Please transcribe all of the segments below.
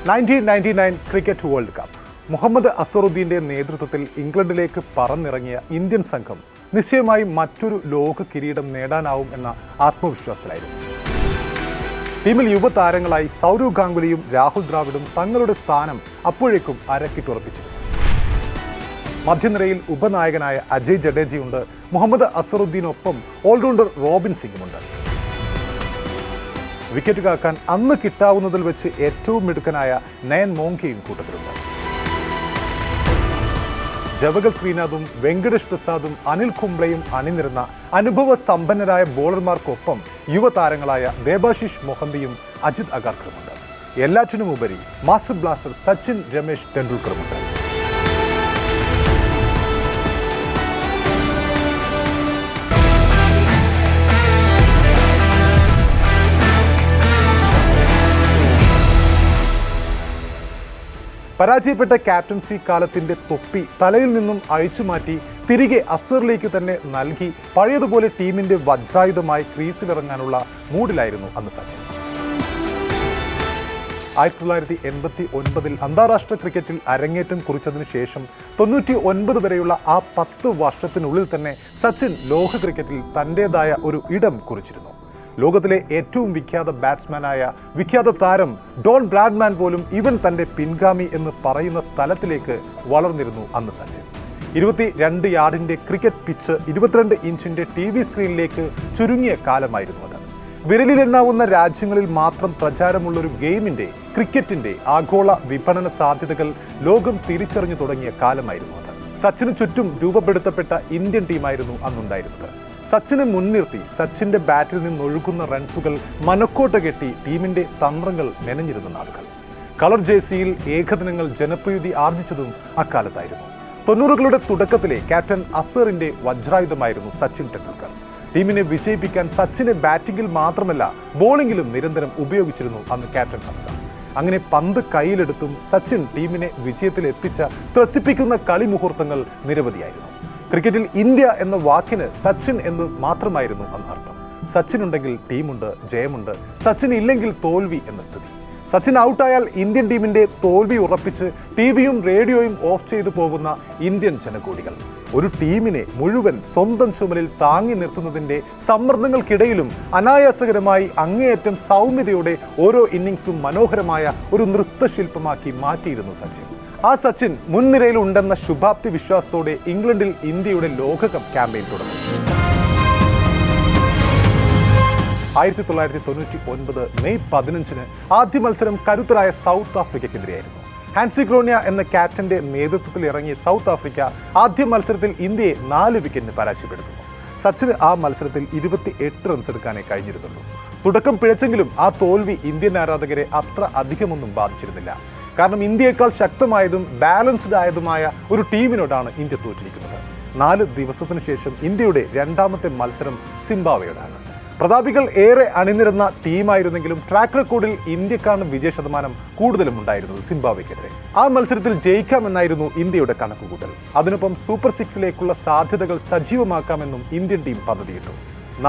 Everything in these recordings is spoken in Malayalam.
1999 ക്രിക്കറ്റ് വേൾഡ് കപ്പ്. മുഹമ്മദ് അസ്വറുദ്ദീന്റെ നേതൃത്വത്തിൽ ഇംഗ്ലണ്ടിലേക്ക് പറന്നിറങ്ങിയ ഇന്ത്യൻ സംഘം നിശ്ചയമായും മറ്റൊരു ലോക കിരീടം നേടാനാവും എന്ന ആത്മവിശ്വാസത്തിലായിരുന്നു. ടീമിൽ യുവതാരങ്ങളായി സൗരവ് ഗാംഗുലിയും രാഹുൽ ദ്രാവിഡും തങ്ങളുടെ സ്ഥാനം അപ്പോഴേക്കും അരക്കിട്ടുറപ്പിച്ചിരുന്നു. മധ്യനിരയിൽ ഉപനായകനായ അജയ് ജഡേജയുണ്ട്. മുഹമ്മദ് അസ്വറുദ്ദീനൊപ്പം ഓൾറൗണ്ടർ റോബിൻ സിംഗുമുണ്ട്. വിക്കറ്റ് കാക്കാൻ അന്ന് കിട്ടാവുന്നതിൽ വെച്ച് ഏറ്റവും മിടുക്കനായ നയൻ മോങ്കയും കൂട്ടത്തിലുണ്ട്. ജവഗൽ ശ്രീനാഥും വെങ്കടേഷ് പ്രസാദും അനിൽ കുംബ്ലെയും അണിനിരുന്ന അനുഭവ സമ്പന്നരായ ബോളർമാർക്കൊപ്പം യുവതാരങ്ങളായ ദേബാശിഷ് മൊഹന്തിയും അജിത് അഗാർക്കറുമുണ്ട്. എല്ലാറ്റിനുമുപരി മാസ്റ്റർ ബ്ലാസ്റ്റർ സച്ചിൻ രമേശ് ടെണ്ടുൽക്കറുമുണ്ട്. പരാജയപ്പെട്ട ക്യാപ്റ്റൻസി കാലത്തിൻ്റെ തൊപ്പി തലയിൽ നിന്നും അഴിച്ചുമാറ്റി തിരികെ അസ്വറിലേക്ക് തന്നെ നൽകി പഴയതുപോലെ ടീമിൻ്റെ വജ്രായുധമായി ക്രീസിലിറങ്ങാനുള്ള മൂഡിലായിരുന്നു അന്ന് സച്ചിൻ. 1989 അന്താരാഷ്ട്ര ക്രിക്കറ്റിൽ അരങ്ങേറ്റം കുറിച്ചതിനു ശേഷം 99 വരെയുള്ള ആ 10 വർഷത്തിനുള്ളിൽ തന്നെ സച്ചിൻ ലോക ക്രിക്കറ്റിൽ തൻ്റേതായ ഒരു ഇടം കുറിച്ചിരുന്നു. ലോകത്തിലെ ഏറ്റവും വിഖ്യാത ബാറ്റ്സ്മാനായ വിഖ്യാത താരം ഡോൺ ബ്രാഡ്മാൻ പോലും ഇവൻ തൻ്റെ പിൻഗാമി എന്ന് പറയുന്ന തലത്തിലേക്ക് വളർന്നിരുന്നു അന്ന് സച്ചിൻ. 22 യാർഡിൻ്റെ ക്രിക്കറ്റ് പിച്ച് 22 ഇഞ്ചിൻ്റെ TV സ്ക്രീനിലേക്ക് ചുരുങ്ങിയ കാലമായിരുന്നു അത്. വിരലിലെണ്ണാവുന്ന രാജ്യങ്ങളിൽ മാത്രം പ്രചാരമുള്ളൊരു ഗെയിമിൻ്റെ, ക്രിക്കറ്റിൻ്റെ ആഗോള വിപണന സാധ്യതകൾ ലോകം തിരിച്ചറിഞ്ഞു തുടങ്ങിയ കാലമായിരുന്നു അത്. സച്ചിന് ചുറ്റും രൂപപ്പെടുത്തപ്പെട്ട ഇന്ത്യൻ ടീമായിരുന്നു അന്നുണ്ടായിരുന്നത്. സച്ചിനെ മുൻനിർത്തി സച്ചിൻ്റെ ബാറ്റിൽ നിന്നൊഴുകുന്ന റൺസുകൾ മനക്കോട്ട കെട്ടി ടീമിൻ്റെ തന്ത്രങ്ങൾ മെനഞ്ഞിരുന്ന നാളുകൾ. കളർ ജേഴ്സിയിൽ ഏകദിനങ്ങൾ ജനപ്രീതി ആർജിച്ചതും അക്കാലത്തായിരുന്നു. 90കളുടെ തുടക്കത്തിലെ ക്യാപ്റ്റൻ അസറിൻ്റെ വജ്രായുധമായിരുന്നു സച്ചിൻ ടെണ്ടുൽക്കർ. ടീമിനെ വിജയിപ്പിക്കാൻ സച്ചിനെ ബാറ്റിംഗിൽ മാത്രമല്ല ബോളിംഗിലും നിരന്തരം ഉപയോഗിച്ചിരുന്നു അന്ന് ക്യാപ്റ്റൻ അസർ. അങ്ങനെ പന്ത് കയ്യിലെടുത്തും സച്ചിൻ ടീമിനെ വിജയത്തിലെത്തിച്ച ത്രസിപ്പിക്കുന്ന കളി മുഹൂർത്തങ്ങൾ നിരവധിയായിരുന്നു. ക്രിക്കറ്റിൽ ഇന്ത്യ എന്ന വാക്കിന് സച്ചിൻ എന്ന് മാത്രമായിരുന്നു അന്ന് അർത്ഥം. സച്ചിൻ ഉണ്ടെങ്കിൽ ടീമുണ്ട്, ജയമുണ്ട്. സച്ചിൻ ഇല്ലെങ്കിൽ തോൽവി എന്ന സ്ഥിതി. സച്ചിൻ ഔട്ടായാൽ ഇന്ത്യൻ ടീമിൻ്റെ തോൽവി ഉറപ്പിച്ച് ടിവിയും റേഡിയോയും ഓഫ് ചെയ്തു പോകുന്ന ഇന്ത്യൻ ജനകോടികൾ. ഒരു ടീമിനെ മുഴുവൻ സ്വന്തം ചുമലിൽ താങ്ങി നിർത്തുന്നതിൻ്റെ സമ്മർദ്ദങ്ങൾക്കിടയിലും അനായാസകരമായി അങ്ങേയറ്റം സൗമ്യതയോടെ ഓരോ ഇന്നിങ്സും മനോഹരമായ ഒരു നൃത്തശില്പമാക്കി മാറ്റിയിരുന്നു സച്ചിൻ. ആ സച്ചിൻ മുൻനിരയിൽ ഉണ്ടെന്ന ശുഭാപ്തി വിശ്വാസത്തോടെ ഇംഗ്ലണ്ടിൽ ഇന്ത്യയുടെ ലോകകപ്പ് ക്യാമ്പയിൻ തുടങ്ങി. 1999 മെയ് 15 ആദ്യ മത്സരം കരുത്തരായ സൗത്ത് ആഫ്രിക്കയ്ക്കെതിരെയായിരുന്നു. ഹാൻസി ക്രോന്യ എന്ന ക്യാപ്റ്റന്റെ നേതൃത്വത്തിൽ ഇറങ്ങിയ സൗത്ത് ആഫ്രിക്ക ആദ്യ മത്സരത്തിൽ ഇന്ത്യയെ 4 വിക്കറ്റിന് പരാജയപ്പെടുത്തുന്നു. സച്ചിന് ആ മത്സരത്തിൽ 28 റൺസ് എടുക്കാനേ കഴിഞ്ഞിരുന്നുള്ളൂ. തുടക്കം പിഴച്ചെങ്കിലും ആ തോൽവി ഇന്ത്യൻ ആരാധകരെ അത്ര അധികമൊന്നും ബാധിച്ചിരുന്നില്ല. കാരണം ഇന്ത്യയേക്കാൾ ശക്തമായതും ബാലൻസ്ഡ് ആയതുമായ ഒരു ടീമിനോടാണ് ഇന്ത്യ തോറ്റിരിക്കുന്നത്. 4 ദിവസത്തിനു ശേഷം ഇന്ത്യയുടെ രണ്ടാമത്തെ മത്സരം സിംബാബ്വേയോടാണ്. പ്രതാപികൾ ഏറെ അണിനിരുന്ന ടീമായിരുന്നെങ്കിലും ട്രാക്ക് റെക്കോർഡിൽ ഇന്ത്യക്കാണ് വിജയശതമാനം കൂടുതലും ഉണ്ടായിരുന്നത് സിംബാബ്വേക്കെതിരെ. ആ മത്സരത്തിൽ ജയിക്കാമെന്നായിരുന്നു ഇന്ത്യയുടെ കണക്കുകൂട്ടൽ. അതിനൊപ്പം സൂപ്പർ 6ലേക്കുള്ള സാധ്യതകൾ സജീവമാക്കാമെന്നും ഇന്ത്യൻ ടീം പദ്ധതിയിട്ടു.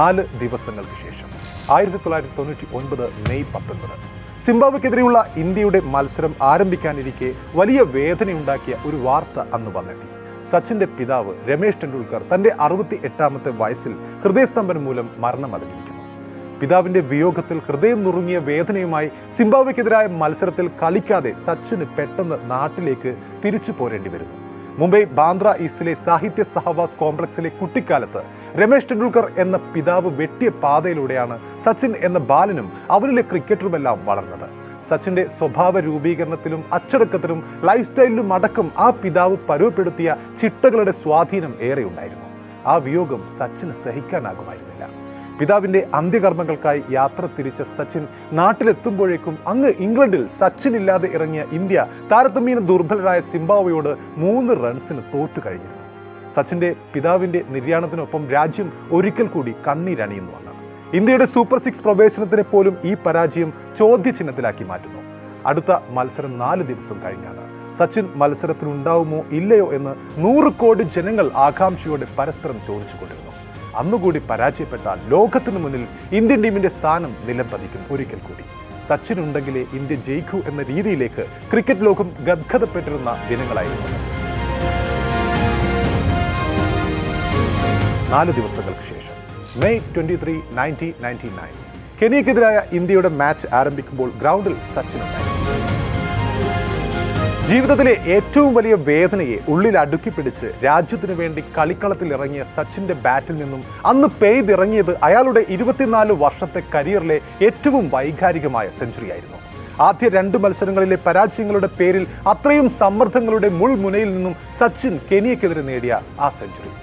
4 ദിവസങ്ങൾക്ക് ശേഷം 1999 മെയ് 19 സിംബാബ്വേക്കെതിരെയുള്ള ഇന്ത്യയുടെ മത്സരം ആരംഭിക്കാനിരിക്കെ വലിയ വേദനയുണ്ടാക്കിയ ഒരു വാർത്ത അന്ന് വന്നെത്തി. സച്ചിൻ്റെ പിതാവ് രമേശ് ടെണ്ടുൽക്കർ തൻ്റെ 68ാമത്തെ വയസ്സിൽ ഹൃദയസ്തംഭനം മൂലം മരണമടഞ്ഞിരിക്കുന്നു. പിതാവിൻ്റെ വിയോഗത്തിൽ ഹൃദയം നുറുങ്ങിയ വേദനയുമായി സിംബാബ്വേക്കെതിരായ മത്സരത്തിൽ കളിക്കാതെ സച്ചിന് പെട്ടെന്ന് നാട്ടിലേക്ക് തിരിച്ചു പോരേണ്ടി വരുന്നു. മുംബൈ ബാന്ദ്ര ഈസ്റ്റിലെ സാഹിത്യ സഹവാസ് കോംപ്ലക്സിലെ കുട്ടിക്കാലത്ത് രമേശ് ടെണ്ടുൽക്കർ എന്ന പിതാവ് വെട്ടിയ പാതയിലൂടെയാണ് സച്ചിൻ എന്ന ബാലനും അവരിലെ ക്രിക്കറ്ററുമെല്ലാം വളർന്നത്. സച്ചിൻ്റെ സ്വഭാവ രൂപീകരണത്തിലും അച്ചടക്കത്തിലും ലൈഫ് സ്റ്റൈലിലും അടക്കം ആ പിതാവ് പരുവപ്പെടുത്തിയ ചിട്ടകളുടെ സ്വാധീനം ഏറെ ഉണ്ടായിരുന്നു. ആ വിയോഗം സച്ചിന് സഹിക്കാനാകുമായിരുന്നില്ല. പിതാവിൻ്റെ അന്ത്യകർമ്മങ്ങൾക്കായി യാത്ര തിരിച്ച സച്ചിൻ നാട്ടിലെത്തുമ്പോഴേക്കും അങ്ങ് ഇംഗ്ലണ്ടിൽ സച്ചിൻ ഇല്ലാതെ ഇറങ്ങിയ ഇന്ത്യ താരതമ്യേന ദുർബലരായ സിംബാബ്വേയോട് 3 റൺസിന് തോറ്റു കഴിഞ്ഞിരുന്നു. സച്ചിൻ്റെ പിതാവിൻ്റെ നിര്യാണത്തിനൊപ്പം രാജ്യം ഒരിക്കൽ കൂടി കണ്ണീരണിയുന്നു അന്ന്. ഇന്ത്യയുടെ സൂപ്പർ 6 പ്രവേശനത്തിനെ പോലും ഈ പരാജയം ചോദ്യചിഹ്നത്തിലാക്കി മാറ്റുന്നു. അടുത്ത മത്സരം 4 ദിവസം കഴിഞ്ഞാണ്. സച്ചിൻ മത്സരത്തിലുണ്ടാവുമോ ഇല്ലയോ എന്ന് 100 കോടി ജനങ്ങൾ ആകാംക്ഷയോടെ പരസ്പരം ചോദിച്ചുകൊണ്ടിരുന്നു. അന്നുകൂടി പരാജയപ്പെട്ടാൽ ലോകത്തിനു മുന്നിൽ ഇന്ത്യൻ ടീമിന്റെ സ്ഥാനം നിലംപതിക്കും ഒരിക്കൽ കൂടി. സച്ചിൻ ഉണ്ടെങ്കിലേ ഇന്ത്യ ജയിക്കൂ എന്ന രീതിയിലേക്ക് ക്രിക്കറ്റ് ലോകം ഗദ്ഗതപ്പെട്ടിരുന്ന ദിനങ്ങളായിരുന്നു. 4 ദിവസങ്ങൾക്ക് ശേഷം മെയ് 23, 1999 കെനിയക്കെതിരായ ഇന്ത്യയുടെ മാച്ച് ആരംഭിക്കുമ്പോൾ ഗ്രൗണ്ടിൽ സച്ചിൻ ഉണ്ടായിരുന്നു. ജീവിതത്തിലെ ഏറ്റവും വലിയ വേദനയെ ഉള്ളിൽ അടുക്കി പിടിച്ച് രാജ്യത്തിനു വേണ്ടി കളിക്കളത്തിൽ ഇറങ്ങിയ സച്ചിന്റെ ബാറ്റിൽ നിന്നും അന്ന് പെയ്തിറങ്ങിയത് അയാളുടെ 24 വർഷത്തെ കരിയറിലെ ഏറ്റവും വൈകാരികമായ സെഞ്ചുറിയായിരുന്നു. ആദ്യ 2 മത്സരങ്ങളിലെ പരാജയങ്ങളുടെ പേരിൽ അത്രയും സമ്മർദ്ദങ്ങളുടെ മുൾമുനയിൽ നിന്നും സച്ചിൻ കെനിയക്കെതിരെ നേടിയ ആ സെഞ്ചുറി,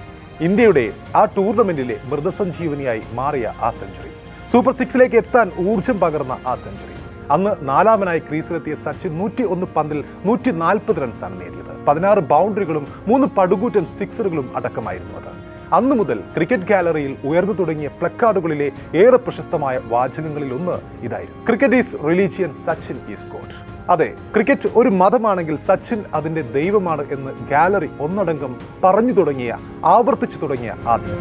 ഇന്ത്യയുടെ ആ ടൂർണമെന്റിലെ മൃതസഞ്ജീവനിയായി മാറിയ ആ സെഞ്ചുറി, സൂപ്പർ 6ലേക്ക് എത്താൻ ഊർജം പകർന്ന ആ സെഞ്ചുറി, അന്ന് 4-മനായി ക്രീസിലെത്തിയ സച്ചിൻ 101 പന്തിൽ 140 റൺസാണ് നേടിയത്. 16 ബൗണ്ടറികളും 3 പടുകൂറ്റൻ സിക്സറുകളും അടക്കമായിരുന്നു അത്. അന്നു മുതൽ ക്രിക്കറ്റ് ഗാലറിയിൽ ഉയർന്നു തുടങ്ങിയ പ്ലക്കാർഡുകളിലെ ഏറെ പ്രശസ്തമായ വാചകങ്ങളിൽ ഒന്ന് ഇതായിരുന്നു: cricket is religion, Sachin is God. അതെ, ക്രിക്കറ്റ് ഒരു മതമാണെങ്കിൽ സച്ചിൻ അതിൻ്റെ ദൈവമാണ് എന്ന് ഗാലറി ഒന്നടങ്കം പറഞ്ഞു തുടങ്ങിയ, ആവർത്തിച്ചു തുടങ്ങിയ ആദ്യം.